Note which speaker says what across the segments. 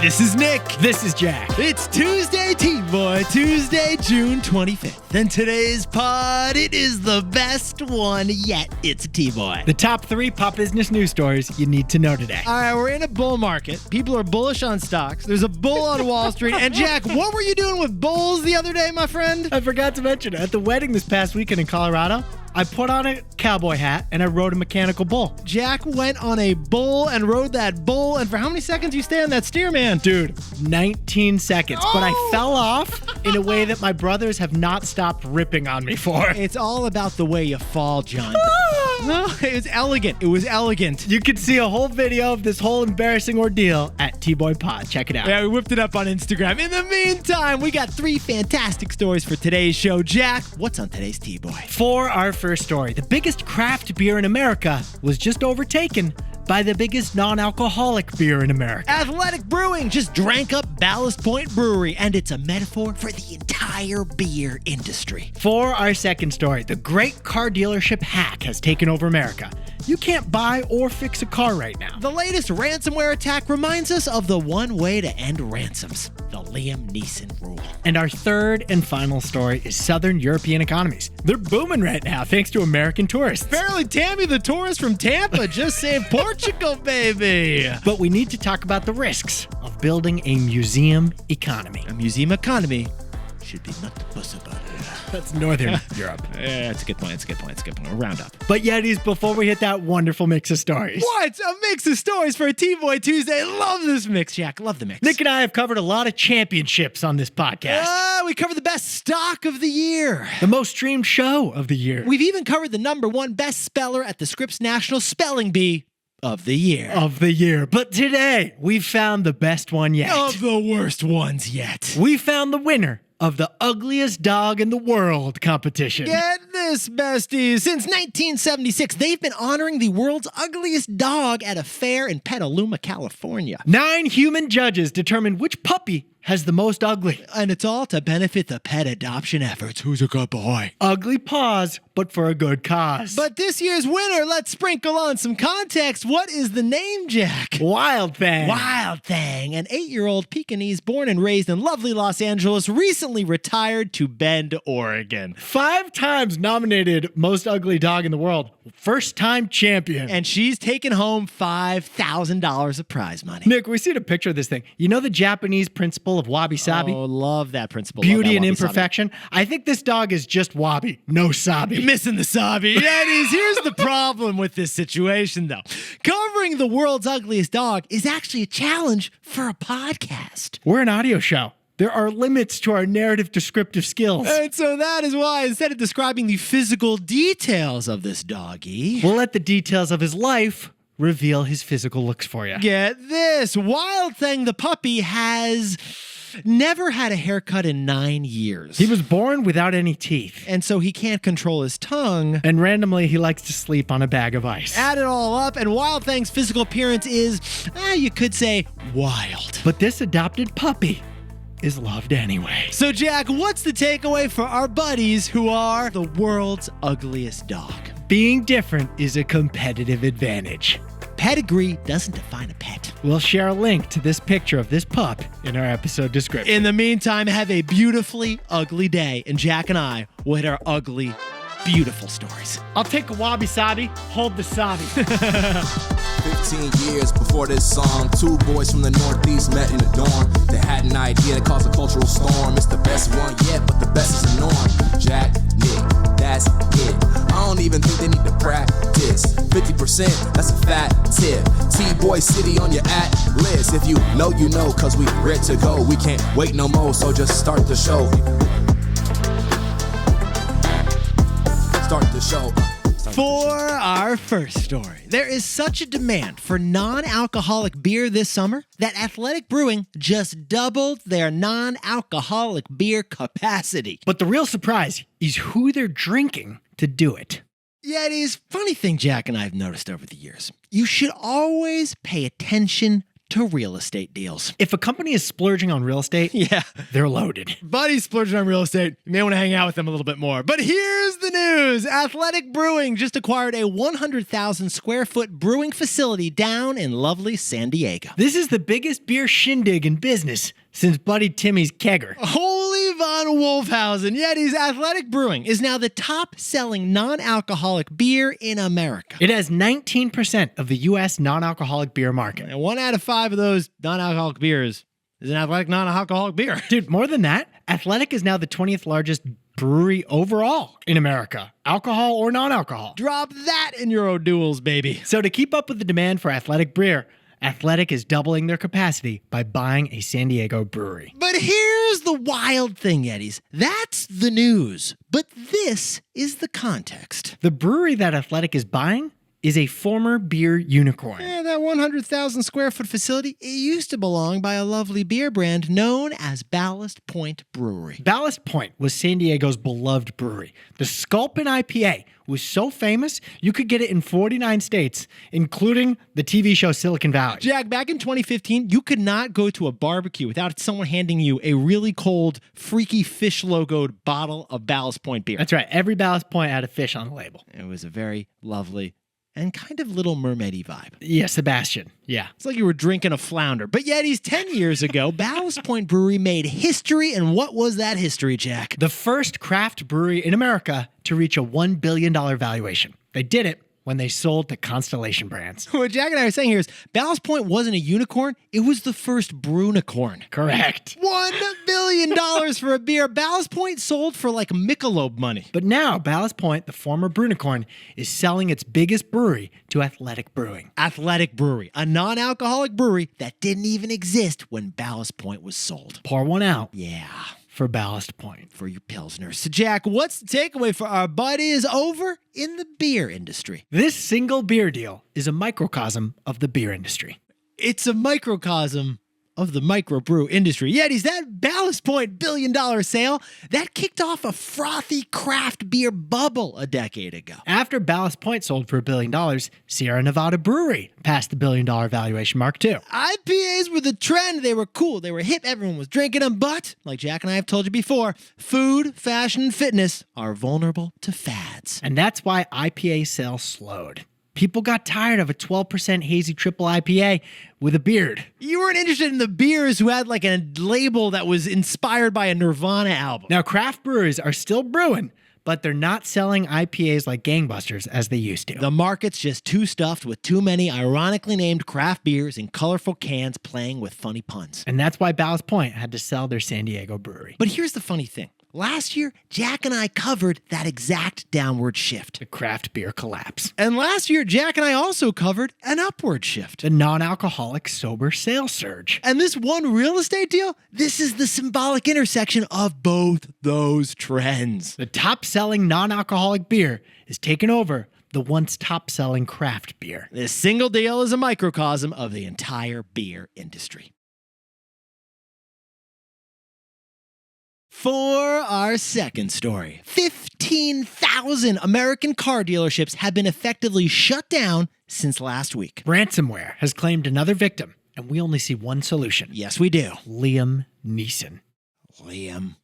Speaker 1: This is Nick.
Speaker 2: This is Jack.
Speaker 1: It's Tuesday, TBOY, Tuesday, June 25th. And today's pod, it is the best one yet. It's a TBOY.
Speaker 2: The top 3 pop business news stories you need to know today.
Speaker 1: All right, we're in a bull market. People are bullish on stocks. There's a bull on Wall Street. And Jack, what were you doing with bulls the other day, my friend?
Speaker 2: I forgot to mention, at the wedding this past weekend in Colorado, I put on a cowboy hat and I rode a mechanical bull.
Speaker 1: Jack went on a bull and rode that bull. And for how many seconds you stay on that steer, man?
Speaker 2: Dude, 19 seconds.
Speaker 1: Oh!
Speaker 2: But I fell off in a way that my brothers have not stopped ripping on me for.
Speaker 1: It's all about the way you fall, John. No, it was elegant. It was elegant.
Speaker 2: You can see a whole video of this whole embarrassing ordeal at TBOY Pod. Check it out.
Speaker 1: Yeah, we whipped it up on Instagram. In the meantime, we got 3 fantastic stories for today's show. Jack, what's on today's TBOY?
Speaker 2: For our first story, the biggest craft beer in America was just overtaken by the biggest non-alcoholic beer in America.
Speaker 1: Athletic Brewing just drank up Ballast Point Brewery, and it's a metaphor for the entire beer industry.
Speaker 2: For our second story, the great car dealership hack has taken over America. You can't buy or fix a car right now.
Speaker 1: The latest ransomware attack reminds us of the one way to end ransoms, the Liam Neeson rule.
Speaker 2: And our third and final story is Southern European economies. They're booming right now thanks to American tourists.
Speaker 1: Apparently Tammy the tourist from Tampa just saved Portugal, baby.
Speaker 2: But we need to talk about the risks of building a museum economy.
Speaker 1: A museum economy should be not the puss about it.
Speaker 2: That's Northern Europe.
Speaker 1: Yeah, that's a good point. We'll round up.
Speaker 2: But Yetis, before we hit that wonderful mix of stories.
Speaker 1: What? A mix of stories for a TBOY Tuesday. Love this mix, Jack. Love the mix.
Speaker 2: Nick and I have covered a lot of championships on this podcast.
Speaker 1: We covered the best stock of the year.
Speaker 2: The most streamed show of the year.
Speaker 1: We've even covered the #1 best speller at the Scripps National Spelling Bee of the year.
Speaker 2: But today, we've found the best one yet.
Speaker 1: Of the worst ones yet.
Speaker 2: We found the winner of the Ugliest Dog in the World competition.
Speaker 1: Get this, besties. Since 1976, they've been honoring the world's ugliest dog at a fair in Petaluma, California.
Speaker 2: 9 human judges determined which puppy has the most ugly.
Speaker 1: And it's all to benefit the pet adoption efforts. Who's a good boy?
Speaker 2: Ugly paws, but for a good cause.
Speaker 1: But this year's winner, let's sprinkle on some context. What is the name, Jack?
Speaker 2: Wild Thing.
Speaker 1: Wild Thing, an 8-year-old Pekingese born and raised in lovely Los Angeles, recently retired to Bend, Oregon.
Speaker 2: 5 times nominated Most Ugly Dog in the World. First-time champion.
Speaker 1: And she's taken home $5,000 of prize money.
Speaker 2: Nick, we see a picture of this thing. You know the Japanese principle of wabi-sabi?
Speaker 1: Oh, love that principle.
Speaker 2: Beauty and imperfection. I think this dog is just wabi, no sabi.
Speaker 1: You're missing the sabi. Here's the problem with this situation, though. Covering the world's ugliest dog is actually a challenge for a podcast.
Speaker 2: We're an audio show. There are limits to our narrative descriptive skills.
Speaker 1: And so that is why, instead of describing the physical details of this doggy,
Speaker 2: we'll let the details of his life reveal his physical looks for you.
Speaker 1: Get this. Wild Thing, the puppy, has never had a haircut in 9 years.
Speaker 2: He was born without any teeth.
Speaker 1: And so he can't control his tongue.
Speaker 2: And randomly, he likes to sleep on a bag of ice.
Speaker 1: Add it all up, and Wild Thing's physical appearance is, you could say, wild.
Speaker 2: But this adopted puppy is loved anyway.
Speaker 1: So, Jack, what's the takeaway for our buddies who are the world's ugliest dog?
Speaker 2: Being different is a competitive advantage.
Speaker 1: Pedigree doesn't define a pet.
Speaker 2: We'll share a link to this picture of this pup in our episode description.
Speaker 1: In the meantime, have a beautifully ugly day, and Jack and I will hit our ugly, beautiful stories.
Speaker 2: I'll take a wabi-sabi, hold the sabi.
Speaker 3: 15 years before this song, 2 boys from the Northeast met in the dorm. They had an idea that caused a cultural storm. It's the best one yet, but the best is the norm. Jack, Nick, that's it. I don't even think they need to practice. 50%, that's a fat tip. TBOY City on your list. If you know, you know, cause we ready to go. We can't wait no more, so just start the show. Start the show.
Speaker 1: For our first story, there is such a demand for non-alcoholic beer this summer that Athletic Brewing just doubled their non-alcoholic beer capacity.
Speaker 2: But the real surprise is who they're drinking to do it.
Speaker 1: Yeah, it is. Funny thing Jack and I have noticed over the years. You should always pay attention to real estate deals.
Speaker 2: If a company is splurging on real estate,
Speaker 1: Yeah.
Speaker 2: they're loaded.
Speaker 1: Buddy's splurging on real estate. You may want to hang out with them a little bit more. But here's the news. Athletic Brewing just acquired a 100,000 square foot brewing facility down in lovely San Diego.
Speaker 2: This is the biggest beer shindig in business since Buddy Timmy's kegger.
Speaker 1: Holy von Wolfhausen, Yeti's Athletic Brewing is now the top-selling non-alcoholic beer in America.
Speaker 2: It has 19% of the U.S. non-alcoholic beer market.
Speaker 1: And 1 out of 5 of those non-alcoholic beers is an Athletic non-alcoholic beer.
Speaker 2: Dude, more than that, Athletic is now the 20th largest brewery overall in America, alcohol or non-alcohol.
Speaker 1: Drop that in your O'Doul's, baby.
Speaker 2: So to keep up with the demand for Athletic beer, Athletic is doubling their capacity by buying a San Diego brewery.
Speaker 1: But here's the wild thing, Yetis. That's the news. But this is the context.
Speaker 2: The brewery that Athletic is buying is a former beer unicorn.
Speaker 1: Yeah, that 100,000 square foot facility, it used to belong by a lovely beer brand known as Ballast Point Brewery.
Speaker 2: Ballast Point was San Diego's beloved brewery. The Sculpin IPA was so famous, you could get it in 49 states, including the TV show Silicon Valley.
Speaker 1: Jack, back in 2015, you could not go to a barbecue without someone handing you a really cold, freaky fish logoed bottle of Ballast Point beer.
Speaker 2: That's right. Every Ballast Point had a fish on the label.
Speaker 1: It was a very lovely and kind of Little Mermaid-y vibe.
Speaker 2: Yeah, Sebastian. Yeah.
Speaker 1: It's like you were drinking a flounder. But Yetis, 10 years ago, Ballast Point Brewery made history. And what was that history, Jack?
Speaker 2: The first craft brewery in America to reach a $1 billion valuation. They did it when they sold to Constellation Brands.
Speaker 1: What Jack and I are saying here is Ballast Point wasn't a unicorn. It was the first brewnicorn.
Speaker 2: Correct.
Speaker 1: $1 billion for a beer. Ballast Point sold for like Michelob money.
Speaker 2: But now Ballast Point, the former brewnicorn, is selling its biggest brewery to Athletic Brewing.
Speaker 1: Athletic Brewery, a non-alcoholic brewery that didn't even exist when Ballast Point was sold.
Speaker 2: Pour one out.
Speaker 1: Yeah.
Speaker 2: For Ballast Point.
Speaker 1: For your Pilsners. So Jack, what's the takeaway for our buddies over in the beer industry?
Speaker 2: This single beer deal is a microcosm of the beer industry.
Speaker 1: It's a microcosm of the microbrew industry. Yetis, that Ballast Point $1 billion sale, that kicked off a frothy craft beer bubble a decade ago.
Speaker 2: After Ballast Point sold for $1 billion, Sierra Nevada Brewery passed the $1 billion valuation mark too.
Speaker 1: IPAs were the trend. They were cool. They were hip. Everyone was drinking them. But, like Jack and I have told you before, food, fashion, and fitness are vulnerable to fads.
Speaker 2: And that's why IPA sales slowed. People got tired of a 12% hazy triple IPA with a beard.
Speaker 1: You weren't interested in the beers who had like a label that was inspired by a Nirvana album.
Speaker 2: Now, craft breweries are still brewing, but they're not selling IPAs like gangbusters as they used to.
Speaker 1: The market's just too stuffed with too many ironically named craft beers in colorful cans playing with funny puns.
Speaker 2: And that's why Ballast Point had to sell their San Diego brewery.
Speaker 1: But here's the funny thing. Last year, Jack and I covered that exact downward shift.
Speaker 2: The craft beer collapse.
Speaker 1: And last year, Jack and I also covered an upward shift.
Speaker 2: The non-alcoholic sober sales surge.
Speaker 1: And this one real estate deal, this is the symbolic intersection of both those trends.
Speaker 2: The top-selling non-alcoholic beer is taking over the once top-selling craft beer.
Speaker 1: This single deal is a microcosm of the entire beer industry. For our second story, 15,000 American car dealerships have been effectively shut down since last week.
Speaker 2: Ransomware has claimed another victim, and we only see one solution.
Speaker 1: Yes, we do.
Speaker 2: Liam Neeson.
Speaker 1: Liam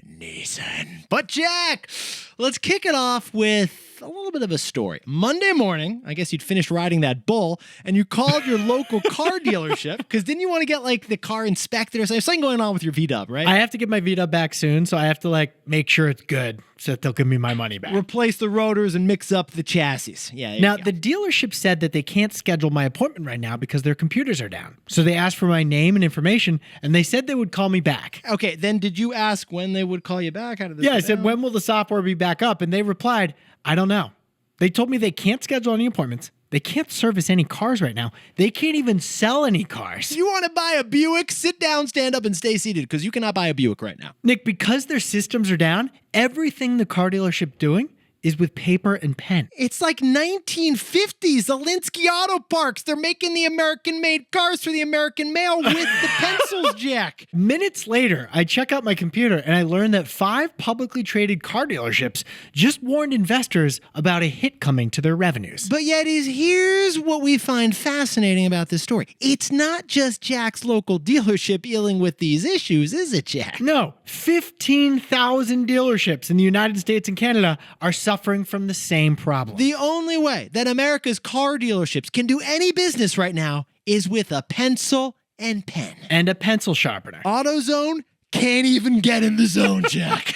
Speaker 1: Neeson. But Jack, let's kick it off with a little bit of a story. Monday morning, I guess you'd finished riding that bull, and you called your local car dealership, because didn't you want to get like the car inspected or something? There's something going on with your VW, right?
Speaker 2: I have to get my VW back soon, so I have to like make sure it's good so that they'll give me my money back.
Speaker 1: Replace the rotors and mix up the chassis. Yeah.
Speaker 2: Now, the dealership said that they can't schedule my appointment right now because their computers are down. So they asked for my name and information, and they said they would call me back.
Speaker 1: Okay, then did you ask when they would call you back? How did this
Speaker 2: Yeah,
Speaker 1: go
Speaker 2: I said,
Speaker 1: down?
Speaker 2: when will the software be back up? And they replied, I don't know. They told me they can't schedule any appointments. They can't service any cars right now. They can't even sell any cars.
Speaker 1: You want to buy a Buick? Sit down, stand up, and stay seated, because you cannot buy a Buick right now.
Speaker 2: Nick, because their systems are down, everything the car dealership doing is with paper and pen.
Speaker 1: It's like 1950s, the Linsky Auto Parks. They're making the American-made cars for the American mail with the pencils, Jack.
Speaker 2: Minutes later, I check out my computer and I learn that 5 publicly traded car dealerships just warned investors about a hit coming to their revenues.
Speaker 1: But yet, here's what we find fascinating about this story. It's not just Jack's local dealership dealing with these issues, is it, Jack?
Speaker 2: No, 15,000 dealerships in the United States and Canada are suffering from the same problem.
Speaker 1: The only way that America's car dealerships can do any business right now is with a pencil and pen.
Speaker 2: And a pencil sharpener.
Speaker 1: AutoZone can't even get in the zone, Jack.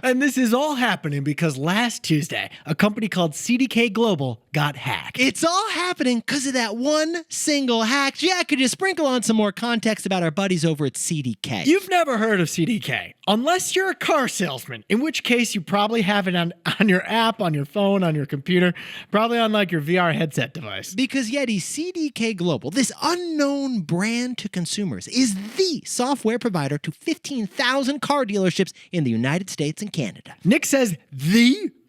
Speaker 2: And this is all happening because last Tuesday, a company called CDK Global got hacked.
Speaker 1: It's all happening because of that one single hack. Jack, could you sprinkle on some more context about our buddies over at CDK?
Speaker 2: You've never heard of CDK, unless you're a car salesman, in which case you probably have it on your app, on your phone, on your computer, probably on like your VR headset device.
Speaker 1: Because Yeti, CDK Global, this unknown brand to consumers, is the software provider to 15,000 car dealerships in the United States and Canada.
Speaker 2: Nick says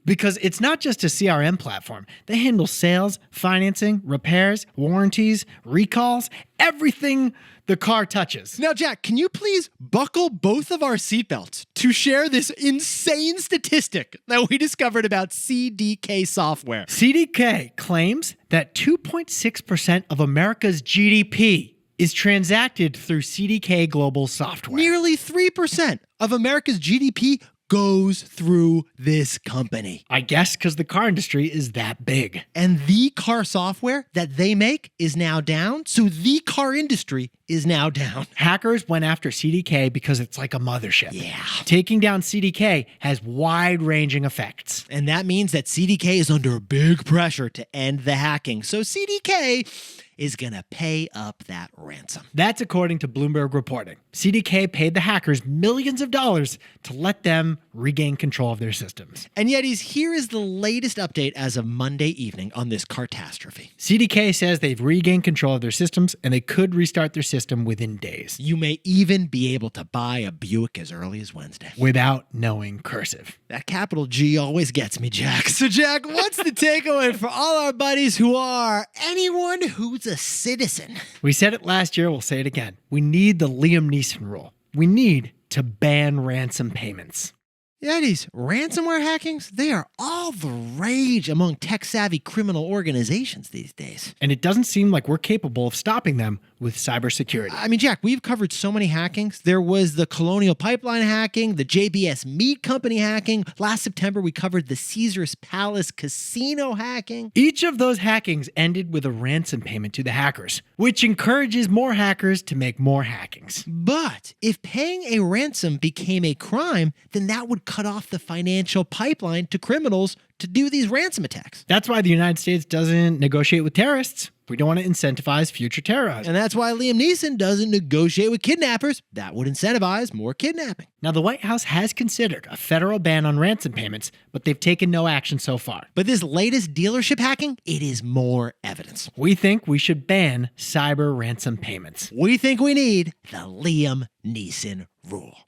Speaker 2: because it's not just a CRM platform. They handle sales, financing, repairs, warranties, recalls, everything the car touches.
Speaker 1: Now, Jack, can you please buckle both of our seatbelts to share this insane statistic that we discovered about CDK software?
Speaker 2: CDK claims that 2.6% of America's GDP is transacted through CDK Global software.
Speaker 1: Nearly 3% of America's GDP goes through this company.
Speaker 2: I guess because the car industry is that big.
Speaker 1: And the car software that they make is now down, so the car industry is now down.
Speaker 2: Hackers went after CDK because it's like a mothership.
Speaker 1: Yeah.
Speaker 2: Taking down CDK has wide-ranging effects.
Speaker 1: And that means that CDK is under big pressure to end the hacking. So CDK is going to pay up that ransom.
Speaker 2: That's according to Bloomberg reporting. CDK paid the hackers millions of dollars to let them regain control of their systems.
Speaker 1: And Yetis, here is the latest update as of Monday evening on this catastrophe.
Speaker 2: CDK says they've regained control of their systems and they could restart their system within days.
Speaker 1: You may even be able to buy a Buick as early as Wednesday.
Speaker 2: Without knowing cursive.
Speaker 1: That capital G always gets me, Jack. So, Jack, what's the takeaway for all our buddies who are anyone who's a citizen?
Speaker 2: We said it last year, we'll say it again. We need the Liam Neeson rule. We need to ban ransom payments.
Speaker 1: Yeah, these ransomware hackings, they are all the rage among tech-savvy criminal organizations these days.
Speaker 2: And it doesn't seem like we're capable of stopping them with cybersecurity.
Speaker 1: I mean, Jack, we've covered so many hackings. There was the Colonial Pipeline hacking, the JBS Meat Company hacking. Last September, we covered the Caesars Palace Casino hacking.
Speaker 2: Each of those hackings ended with a ransom payment to the hackers, which encourages more hackers to make more hackings.
Speaker 1: But if paying a ransom became a crime, then that would cut off the financial pipeline to criminals to do these ransom attacks.
Speaker 2: That's why the United States doesn't negotiate with terrorists. We don't want to incentivize future terrorism.
Speaker 1: And that's why Liam Neeson doesn't negotiate with kidnappers. That would incentivize more kidnapping.
Speaker 2: Now, the White House has considered a federal ban on ransom payments, but they've taken no action so far.
Speaker 1: But this latest dealership hacking, it is more evidence.
Speaker 2: We think we should ban cyber ransom payments.
Speaker 1: We think we need the Liam Neeson rule.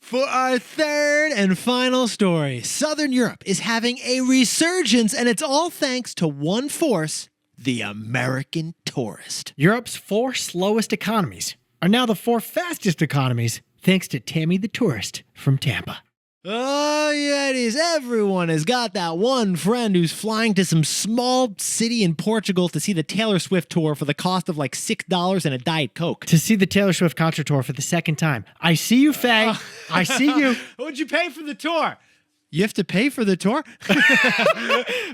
Speaker 1: For our third and final story, Southern Europe is having a resurgence, and it's all thanks to one force, the American tourist.
Speaker 2: Europe's 4 slowest economies are now the 4 fastest economies, thanks to Tammy the tourist from Tampa.
Speaker 1: Oh, yeah, it is. Everyone has got that one friend who's flying to some small city in Portugal to see the Taylor Swift tour for the cost of like $6 and a Diet Coke.
Speaker 2: To see the Taylor Swift concert tour for the second time. I see you, Faye. I see you.
Speaker 1: What'd you pay for the tour? You have to pay for the tour?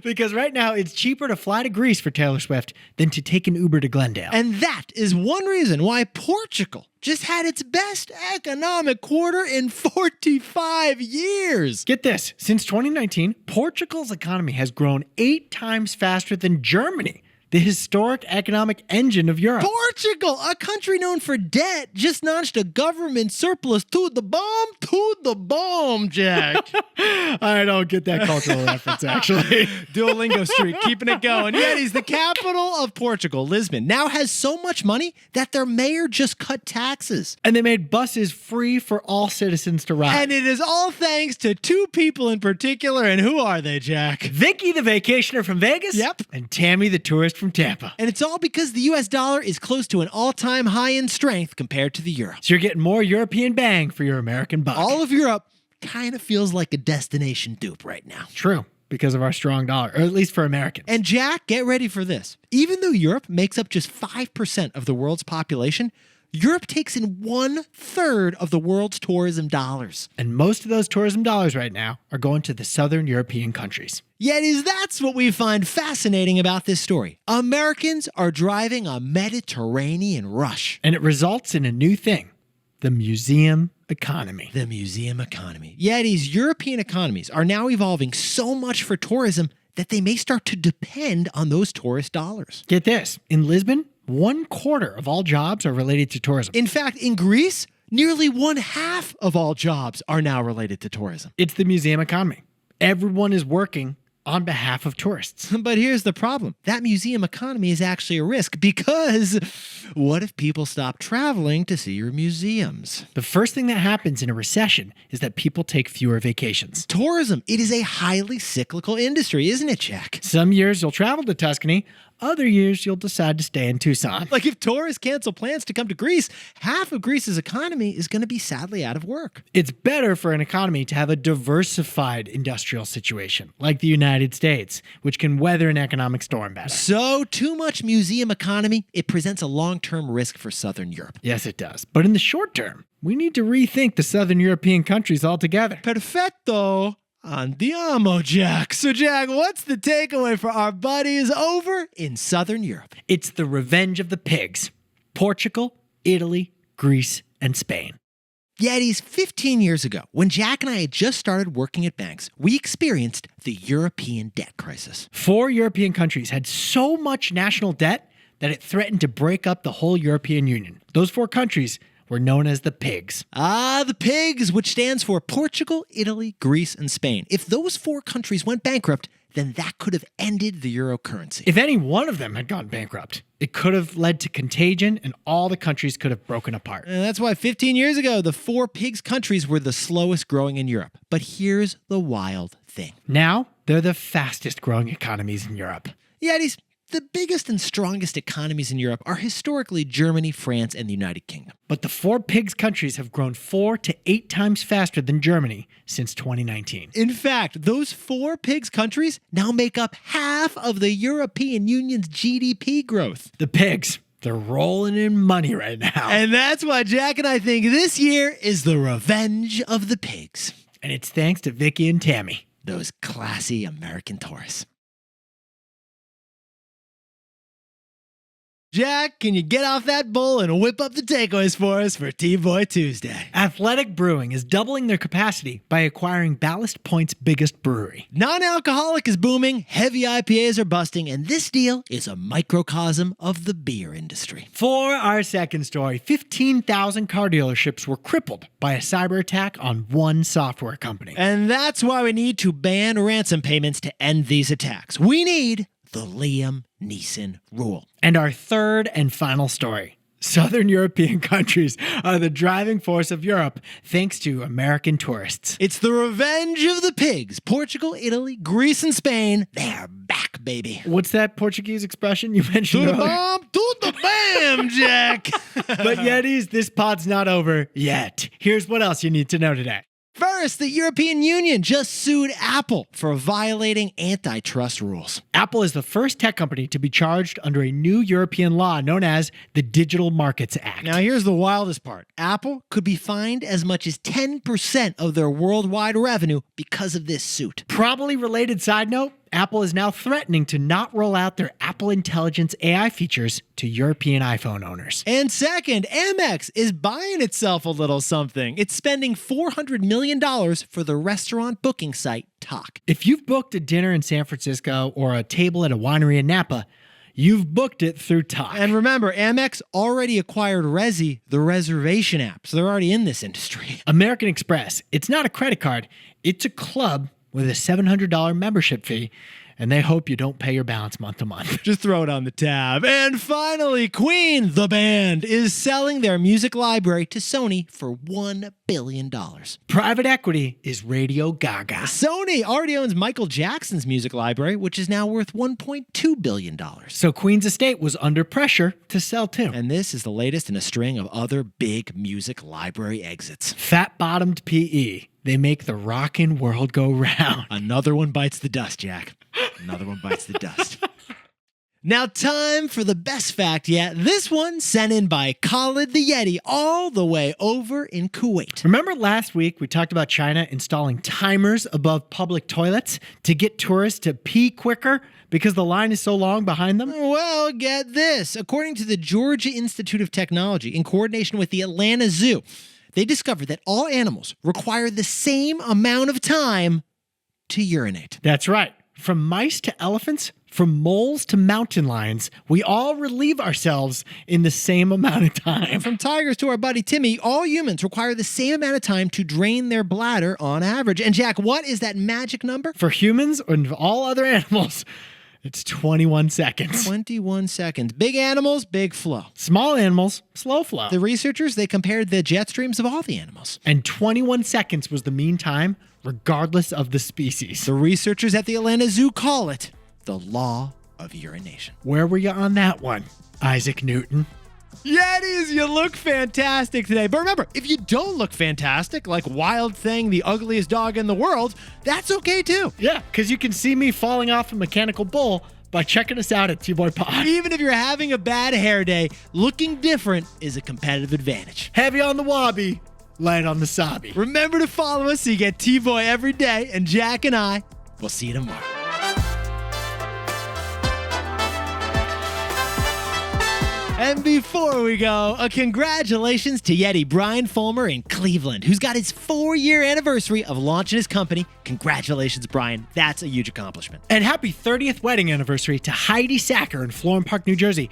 Speaker 2: Because right now it's cheaper to fly to Greece for Taylor Swift than to take an Uber to Glendale.
Speaker 1: And that is one reason why Portugal just had its best economic quarter in 45 years.
Speaker 2: Get this, since 2019, Portugal's economy has grown 8 times faster than Germany. the historic economic engine of Europe.
Speaker 1: Portugal, a country known for debt, just notched a government surplus to the bomb, Jack.
Speaker 2: I don't get that cultural reference, actually.
Speaker 1: Duolingo streak, keeping it going. Yet he's the capital of Portugal, Lisbon, now has so much money that their mayor just cut taxes.
Speaker 2: And they made buses free for all citizens to ride.
Speaker 1: And it is all thanks to two people in particular, and who are they, Jack?
Speaker 2: Vicky, the vacationer from Vegas.
Speaker 1: Yep.
Speaker 2: And Tammy, the tourist from Tampa.
Speaker 1: And it's all because the US dollar is close to an all-time high in strength compared to the euro.
Speaker 2: So you're getting more European bang for your American buck.
Speaker 1: All of Europe kind of feels like a destination dupe right now.
Speaker 2: True, because of our strong dollar, or at least for Americans.
Speaker 1: And Jack, get ready for this. Even though Europe makes up just 5% of the world's population, Europe takes in 1/3 of the world's tourism dollars.
Speaker 2: And most of those tourism dollars right now are going to the southern European countries.
Speaker 1: Yet that's what we find fascinating about this story. Americans are driving a Mediterranean rush.
Speaker 2: And it results in a new thing, the museum economy.
Speaker 1: The museum economy. Yet European economies are now evolving so much for tourism that they may start to depend on those tourist dollars.
Speaker 2: Get this, in Lisbon, 1/4 of all jobs are related to tourism.
Speaker 1: In fact, in Greece, nearly 1/2 of all jobs are now related to tourism.
Speaker 2: It's the museum economy. Everyone is working on behalf of tourists.
Speaker 1: But here's the problem. That museum economy is actually a risk because what if people stop traveling to see your museums?
Speaker 2: The first thing that happens in a recession is that people take fewer vacations.
Speaker 1: Tourism, it is a highly cyclical industry, isn't it, Jack?
Speaker 2: Some years you'll travel to Tuscany. Other years you'll decide to stay in Tucson.
Speaker 1: Like if tourists cancel plans to come to Greece, half of Greece's economy is going to be sadly out of work.
Speaker 2: It's better for an economy to have a diversified industrial situation, like the United States, which can weather an economic storm better.
Speaker 1: So too much museum economy, it presents a long-term risk for Southern Europe.
Speaker 2: Yes, it does. But in the short term, we need to rethink the Southern European countries altogether.
Speaker 1: Perfetto. Andiamo, Jack. So, Jack, what's the takeaway for our buddies over in Southern Europe?
Speaker 2: It's the revenge of the pigs. Portugal, Italy, Greece, and Spain.
Speaker 1: Yetis, 15 years ago, when Jack and I had just started working at banks, we experienced the European debt crisis.
Speaker 2: 4 European countries had so much national debt that it threatened to break up the whole European Union. Those 4 countries were known as the P.I.G.S.
Speaker 1: The P.I.G.S, which stands for Portugal, Italy, Greece, and Spain. If those 4 countries went bankrupt, then that could have ended the euro currency.
Speaker 2: If any one of them had gone bankrupt, it could have led to contagion and all the countries could have broken apart.
Speaker 1: And that's why 15 years ago, the 4 P.I.G.S countries were the slowest growing in Europe. But here's the wild thing.
Speaker 2: Now, they're the fastest growing economies in Europe.
Speaker 1: Yetis, the biggest and strongest economies in Europe are historically Germany, France, and the United Kingdom.
Speaker 2: But the 4 P.I.G.S countries have grown 4 to 8 times faster than Germany since 2019.
Speaker 1: In fact, those 4 P.I.G.S countries now make up half of the European Union's GDP growth.
Speaker 2: The P.I.G.S, they're rolling in money right now.
Speaker 1: And that's why Jack and I think this year is the revenge of the P.I.G.S.
Speaker 2: And it's thanks to Vicky and Tammy.
Speaker 1: Those classy American tourists. Jack, can you get off that bull and whip up the takeaways for us for TBOY Tuesday?
Speaker 2: Athletic Brewing is doubling their capacity by acquiring Ballast Point's biggest brewery.
Speaker 1: Non-alcoholic is booming, heavy IPAs are busting, and this deal is a microcosm of the beer industry.
Speaker 2: For our second story, 15,000 car dealerships were crippled by a cyber attack on one software company.
Speaker 1: And that's why we need to ban ransom payments to end these attacks. We need the Liam Neeson rule.
Speaker 2: And our third and final story. Southern European countries are the driving force of Europe thanks to American tourists.
Speaker 1: It's the revenge of the P.I.G.S. Portugal, Italy, Greece, and Spain. They're back, baby.
Speaker 2: What's that Portuguese expression you mentioned
Speaker 1: To the
Speaker 2: earlier?
Speaker 1: bomb, to the bam, Jack.
Speaker 2: But Yetis, this pod's not over yet. Here's what else you need to know today.
Speaker 1: First, the European Union just sued Apple for violating antitrust rules.
Speaker 2: Apple is the first tech company to be charged under a new European law known as the Digital Markets Act.
Speaker 1: Now, here's the wildest part. Apple could be fined as much as 10% of their worldwide revenue because of this suit.
Speaker 2: Probably related side note, Apple is now threatening to not roll out their Apple Intelligence AI features to European iPhone owners.
Speaker 1: And second, Amex is buying itself a little something. It's spending $400 million for the restaurant booking site Tock.
Speaker 2: If you've booked a dinner in San Francisco or a table at a winery in Napa, you've booked it through Talk.
Speaker 1: And remember, Amex already acquired Resi, the reservation app, so they're already in this industry.
Speaker 2: American Express, it's not a credit card, it's a club with a $700 membership fee, and they hope you don't pay your balance month to month.
Speaker 1: Just throw it on the tab. And finally, Queen, the band, is selling their music library to Sony for $1 billion.
Speaker 2: Private equity is Radio Gaga.
Speaker 1: Sony already owns Michael Jackson's music library, which is now worth $1.2 billion.
Speaker 2: So Queen's estate was under pressure to sell too.
Speaker 1: And this is the latest in a string of other big music library exits.
Speaker 2: Fat-bottomed PE. They make the rockin' world go round.
Speaker 1: Another one bites the dust, Jack. Another one bites the dust. Now, time for the best fact yet. This one sent in by Khalid the Yeti all the way over in Kuwait.
Speaker 2: Remember last week we talked about China installing timers above public toilets to get tourists to pee quicker because the line is so long behind them?
Speaker 1: Well, get this. According to the Georgia Institute of Technology, in coordination with the Atlanta Zoo, they discovered that all animals require the same amount of time to urinate.
Speaker 2: That's right. From mice to elephants, from moles to mountain lions, we all relieve ourselves in the same amount of time.
Speaker 1: And from tigers to our buddy Timmy, all humans require the same amount of time to drain their bladder on average. And Jack, what is that magic number?
Speaker 2: For humans and all other animals, it's 21 seconds.
Speaker 1: 21 seconds. Big animals, big flow.
Speaker 2: Small animals, slow flow.
Speaker 1: The researchers, they compared the jet streams of all the animals.
Speaker 2: And 21 seconds was the mean time, regardless of the species.
Speaker 1: The researchers at the Atlanta Zoo call it the law of urination.
Speaker 2: Where were you on that one, Isaac Newton?
Speaker 1: Yetis, you look fantastic today. But remember, if you don't look fantastic, like Wild Thing, the ugliest dog in the world, that's okay too.
Speaker 2: Yeah, because you can see me falling off a mechanical bull by checking us out at TBOY Pod.
Speaker 1: Even if you're having a bad hair day, looking different is a competitive advantage.
Speaker 2: Heavy on the wabi, light on the sabi.
Speaker 1: Remember to follow us so you get TBOY every day, and Jack and I will see you tomorrow. And before we go, a congratulations to Yeti Brian Fulmer in Cleveland, who's got his 4-year anniversary of launching his company. Congratulations, Brian. That's a huge accomplishment.
Speaker 2: And happy 30th wedding anniversary to Heidi Sacker in Florham Park, New Jersey,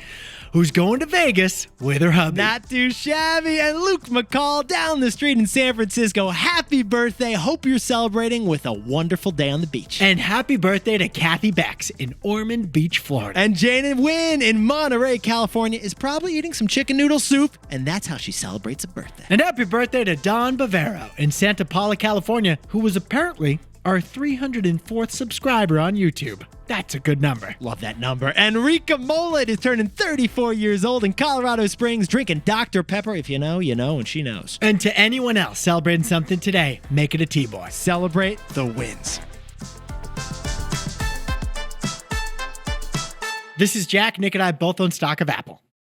Speaker 2: who's going to Vegas with her hubby.
Speaker 1: Not too shabby. And Luke McCall down the street in San Francisco. Happy birthday. Hope you're celebrating with a wonderful day on the beach.
Speaker 2: And happy birthday to Kathy Becks in Ormond Beach, Florida.
Speaker 1: And Jana Wynn in Monterey, California is probably eating some chicken noodle soup, and that's how she celebrates a birthday.
Speaker 2: And happy birthday to Don Bavaro in Santa Paula, California, who was apparently our 304th subscriber on YouTube. That's a good number.
Speaker 1: Love that number. And Rika Mollett is turning 34 years old in Colorado Springs, drinking Dr. Pepper. If you know, you know, and she knows.
Speaker 2: And to anyone else celebrating something today, make it a T-Boy.
Speaker 1: Celebrate the wins.
Speaker 2: This is Jack. Nick and I both own stock of Apple.